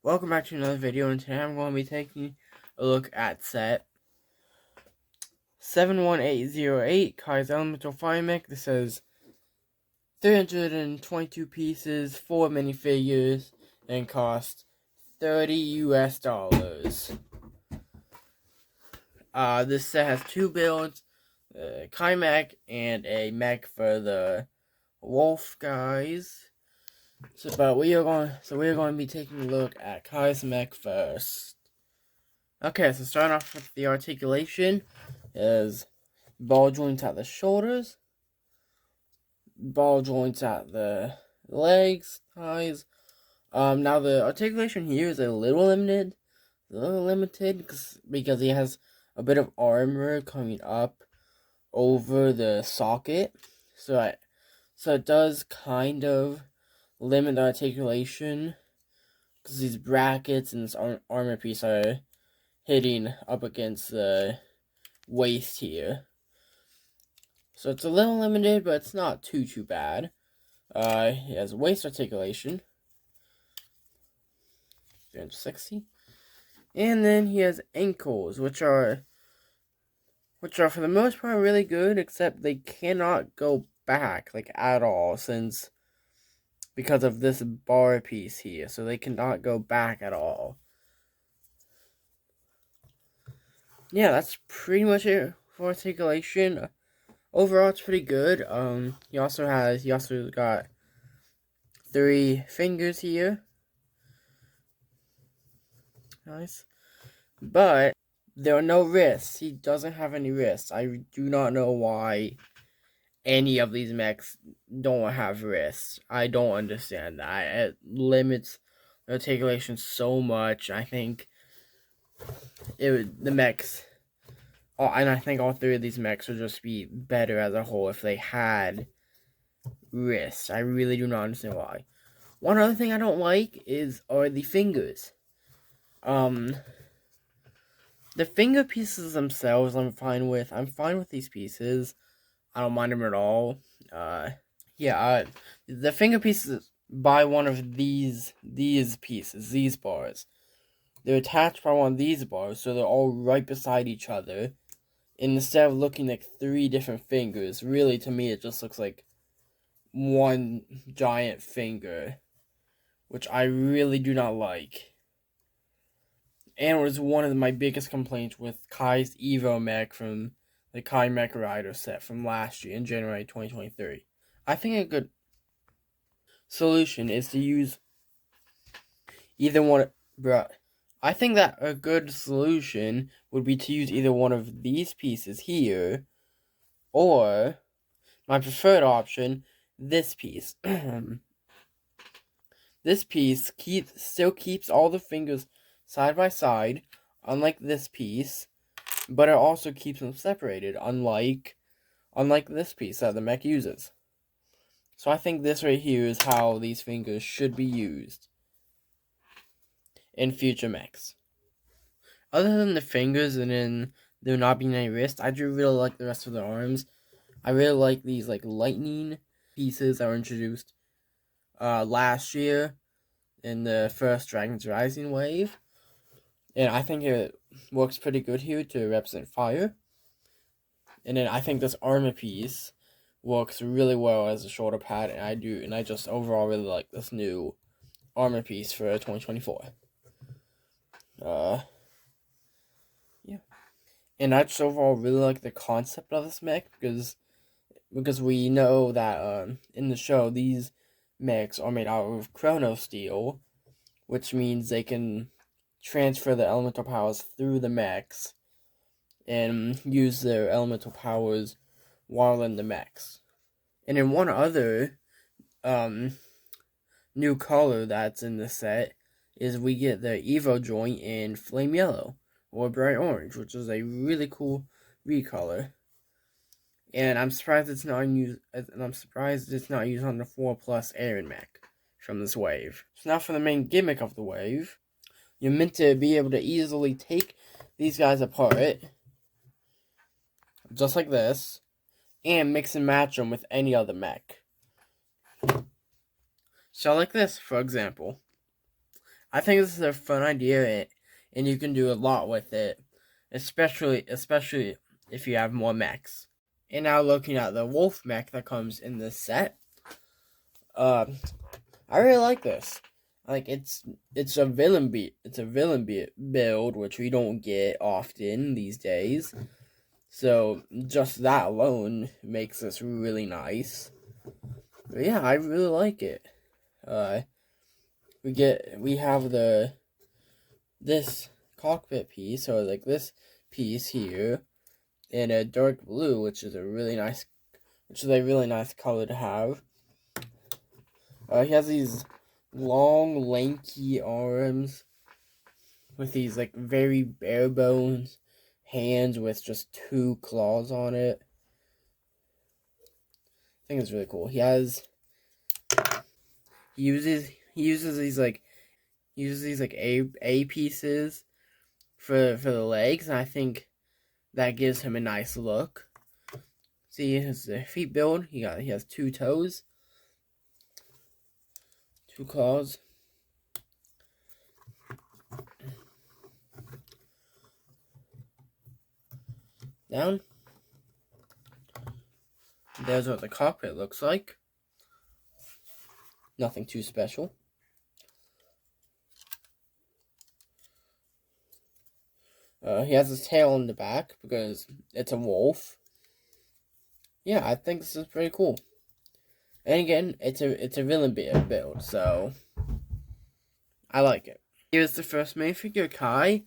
Welcome back to another video, and today I'm going to be taking a look at set 71808, Kai's Elemental Fire Mech. This has 322 pieces, 4 minifigures, and cost $30 US. This set has 2 builds, Kai Mech and a mech for the wolf guys. We are going to be taking a look at Kai's mech first. Okay, so starting off with the articulation is ball joints at the shoulders, ball joints at the legs, thighs. Now the articulation here is a little limited, because he has a bit of armor coming up over the socket, so it does kind of limit the articulation, because these brackets and this armor piece are hitting up against the waist here. So it's a little limited, but it's not too bad. He has waist articulation, 360. And then he has ankles, which are for the most part really good, except they cannot go back, like, at all, because of this bar piece here. So they cannot go back at all. Yeah, that's pretty much it for articulation. Overall, it's pretty good. He also got 3 fingers here. Nice. But there are no wrists. He doesn't have any wrists. I do not know why any of these mechs don't have wrists. I don't understand that. It limits the articulation so much. I think the mechs, and I think all 3 of these mechs would just be better as a whole if they had wrists. I really do not understand why. One other thing I don't like are the fingers. The finger pieces themselves I'm fine with. I'm fine with these pieces. I don't mind them at all. The finger pieces by one of these pieces, these bars. They're attached by one of these bars, so they're all right beside each other. And instead of looking like 3 different fingers, really, to me, it just looks like one giant finger, which I really do not like. And it was one of my biggest complaints with Kai's Evo mech from the Kai Mech Rider set from last year in January 2023. I think a good solution is to use either one. I think that a good solution would be to use either one of these pieces here, or my preferred option, this piece. This piece still keeps all the fingers side by side, unlike this piece, but it also keeps them separated, unlike this piece that the mech uses. So I think this right here is how these fingers should be used in future mechs. Other than the fingers and then there not being any wrist, I do really like the rest of the arms. I really like these lightning pieces that were introduced last year in the first Dragon's Rising wave. And I think it works pretty good here to represent fire. And then I think this armor piece works really well as a shoulder pad, and I just overall really like this new armor piece for 2024. Yeah. And I just overall really like the concept of this mech, because we know that in the show these mechs are made out of chrono steel, which means they can transfer the elemental powers through the mechs and use their elemental powers while in the mechs. And in one other new color that's in the set is we get the Evo joint in flame yellow or bright orange, which is a really cool recolor. And I'm surprised it's not used. And I'm surprised it's not used on the 4+ Aaron mech from this wave. So now for the main gimmick of the wave, you're meant to be able to easily take these guys apart, just like this, and mix and match them with any other mech. So like this, for example. I think this is a fun idea, and you can do a lot with it, especially if you have more mechs. And now looking at the wolf mech that comes in this set, uh, I really like this. Like it's a build which we don't get often these days. So just that alone makes this really nice. But yeah, I really like it. Uh, we have this cockpit piece, or like this piece here, in a dark blue, which is a really nice color to have. He has these long, lanky arms with these like very bare bones hands with just two claws on it. I think it's really cool. He uses these A pieces for the legs, and I think that gives him a nice look. See his feet build. He has two toes, two claws. Down. There's what the cockpit looks like. Nothing too special. He has his tail in the back because it's a wolf. Yeah, I think this is pretty cool. And again, it's a villain build, so I like it. Here's the first minifigure, Kai,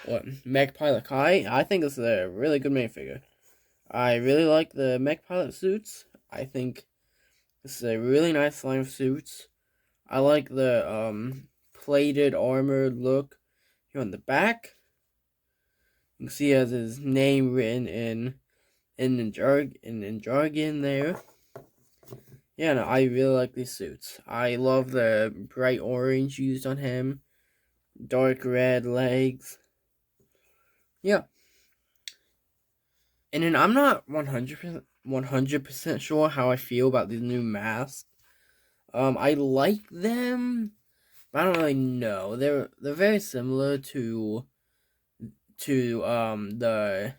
or Mech Pilot Kai. I think this is a really good minifigure. I really like the Mech Pilot suits. I think this is a really nice line of suits. I like the plated armored look here on the back. You can see he has his name written in jargon there. Yeah, no, I really like these suits. I love the bright orange used on him, dark red legs. Yeah. And then I'm not 100% sure how I feel about these new masks. I like them, but I don't really know. They're very similar to the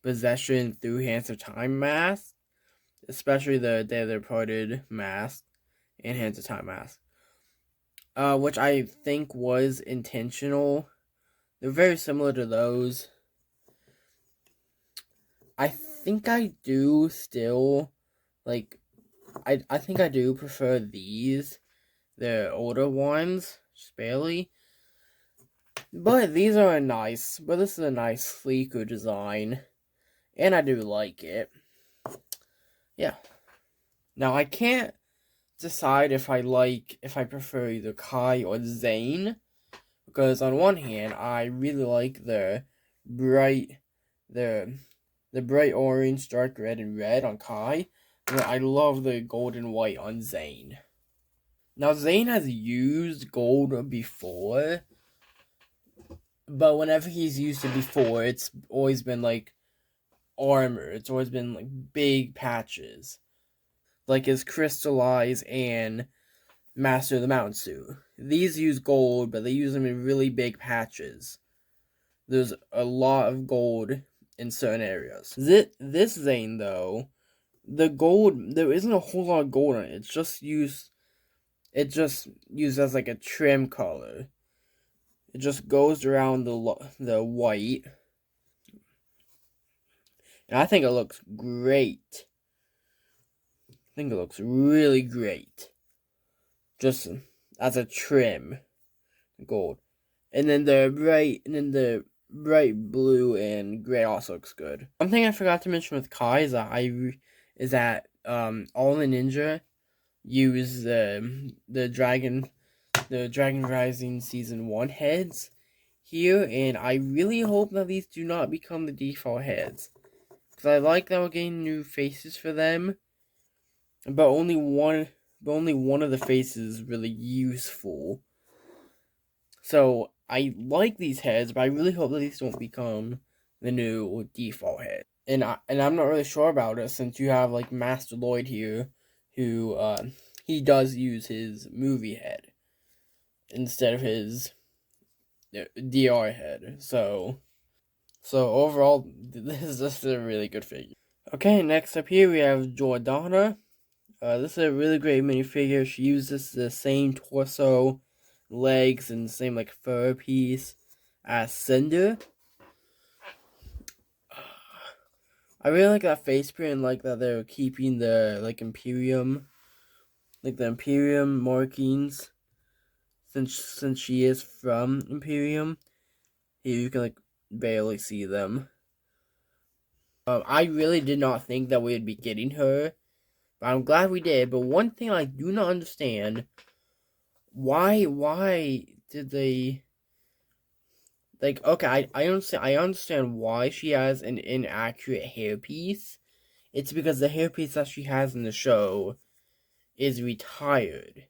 Possession Through Hands of Time mask, especially the Day of the Departed mask and Hands of Time mask, which I think was intentional. They're very similar to those. I think I do still like. I think I do prefer these, the older ones, just barely. But these are nice. But this is a nice, sleeker design, and I do like it. Yeah. Now I can't decide if I prefer either Kai or Zane, because on one hand I really like bright the the bright orange, dark red, and red on Kai, but I love the gold and white on Zane. Now Zane has used gold before, but whenever he's used it before, it's always been like armor. It's always been like big patches, like his crystallized and Master of the Mountain suit. These use gold, but they use them in really big patches. There's a lot of gold in certain areas. This Zane, though, the gold, there isn't a whole lot of gold on it. It's just used as like a trim color. It just goes around the white. And I think it looks great. I think it looks really great. Just as a trim. Gold. And then the bright blue and gray also looks good. One thing I forgot to mention with Kai is that all the ninja use the Dragon Rising Season 1 heads here, and I really hope that these do not become the default heads, because I like that we're getting new faces for them, but only one of the faces is really useful. So I like these heads, but I really hope that these don't become the new default head. And I'm not really sure about it, since you have like Master Lloyd here, who he does use his movie head. instead of his DR head. So overall, this is just a really good figure. Okay, next up here we have Jordana. This is a really great minifigure. She uses the same torso, legs, and the same like fur piece as Cinder. I really like that face print and like that they're keeping the like Imperium, like the Imperium markings. Since she is from Imperium, here you can like barely see them. I really did not think that we would be getting her, but I'm glad we did. But one thing I do not understand, why did they, like, okay, I understand why she has an inaccurate hairpiece. It's because the hairpiece that she has in the show is retired.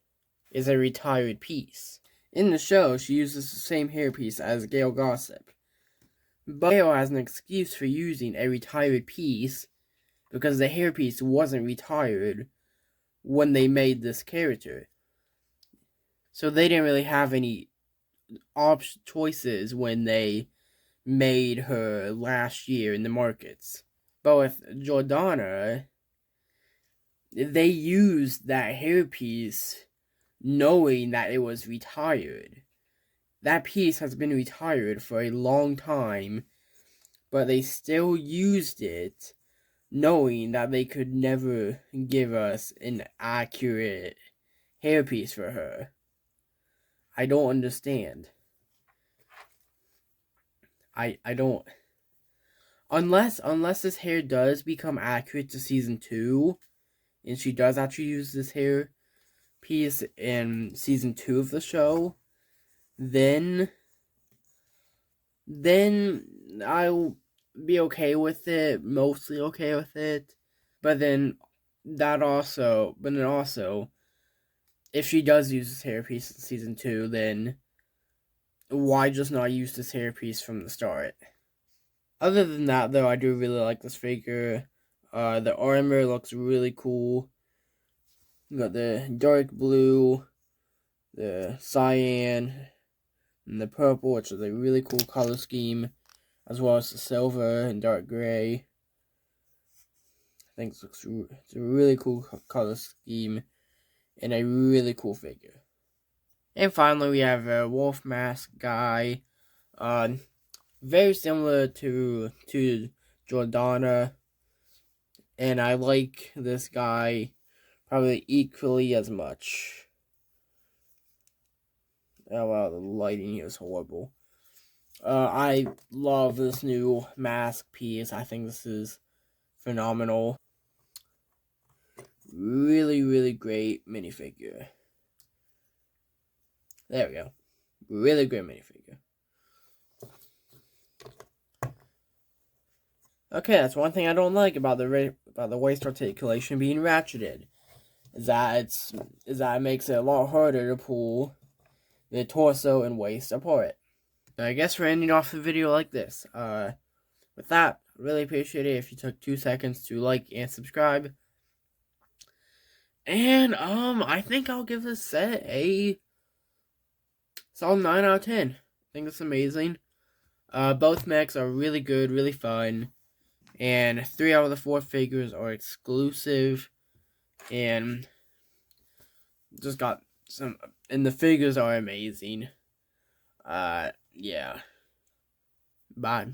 Is a retired piece. In the show, she uses the same hairpiece as Gail Gossip. But Gail has an excuse for using a retired piece because the hairpiece wasn't retired when they made this character. So they didn't really have any choices when they made her last year in the markets. But with Jordana, they used that hairpiece knowing that it was retired. That piece has been retired for a long time, but they still used it knowing that they could never give us an accurate hairpiece for her. I don't understand. I don't. Unless this hair does become accurate to season 2, and she does actually use this hair piece in season 2 of the show, then I'll be okay with it, mostly okay with it. But then also, if she does use this hairpiece in season 2, then why just not use this hairpiece from the start? Other than that, though, I do really like this figure. The armor looks really cool. You got the dark blue, the cyan, and the purple, which is a really cool color scheme, as well as the silver and dark gray. I think it's a really cool color scheme and a really cool figure. And finally, we have a wolf mask guy. Very similar to Jordana, and I like this guy probably equally as much. Oh wow, the lighting here is horrible. I love this new mask piece. I think this is phenomenal. Really, really great minifigure. There we go. Really great minifigure. Okay, that's one thing I don't like about the waist articulation being ratcheted. Is that it makes it a lot harder to pull the torso and waist apart. So I guess we're ending off the video like this. With that, really appreciate it if you took 2 seconds to like and subscribe. And I think I'll give this set a solid 9 out of 10. I think it's amazing. Both mechs are really good, really fun, and 3 out of the 4 figures are exclusive, and just got some, and the figures are amazing. Yeah. Bye.